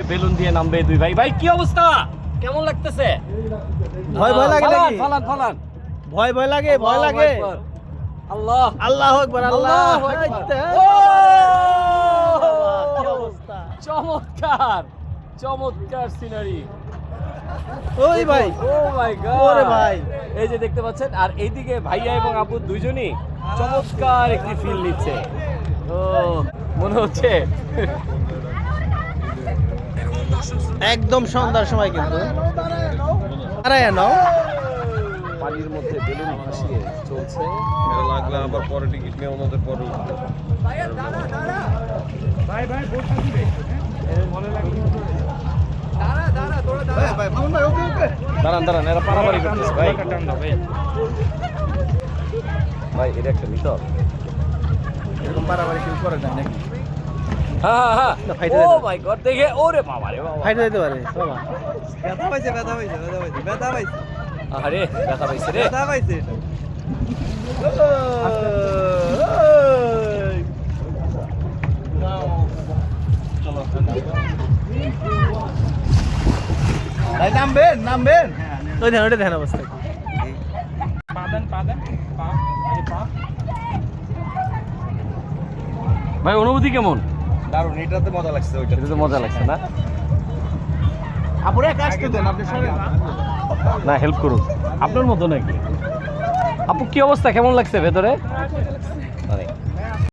Balloon দিয়ে নামবে দুই ভাই। ভাই কি অবস্থা, কেমন লাগতেছে? ভয় ভয় লাগে নাকি? ফালান ফালান। ভয় ভয় লাগে, ভয় লাগে। আল্লাহ আল্লাহু আকবার, আল্লাহ আকবার। কি অবস্থা! চমৎকার চমৎকার সিনারি। ওই ভাই, ও মাই গড, ওরে ভাই। এই যে দেখতে পাচ্ছেন, আর এইদিকে ভাইয়া এবং আপু দুইজনই চমৎকার একটি ফিল নিচ্ছে। ও মনে হচ্ছে একদম সন্ধ্যার সময় কিন্তু দাঁড়ায় নাও। পানির মধ্যে বেলুন ভাসিয়ে চলছে। এটা লাগলে আবার পরে টিকিট নিয়ে ওনাদের পরে উঠবে। দাঁড়ান দাঁড়ান, এরা পারাপারি করতেছে ভাই। ভাই এটা একটা ভিতর। এরকম বাড়াবাড়ি কেউ করে না নাকি? হ্যাঁ হ্যাঁ না, ফাইটে ও যেতে- মাই গড, দেখে ওরে বাবা রে বাবা। ফাইটে যেতে পারে বাবা। আরে ব্যথা পাইছে রে। নামবেন নামবেন, ওই ধ্যান, ওটা ধ্যান অবস্থা। ভাই অনুভূতি কেমন? দারুণ, এটাতে মজা লাগছে। ওইটা এটা তো মজা লাগছে না? আপুরা কাজ করতেন আপনি সরেন। না হেল্প করুন, আপনার মতো নাকি? আপু কি অবস্থা, কেমন লাগছে ভেতরে? আরে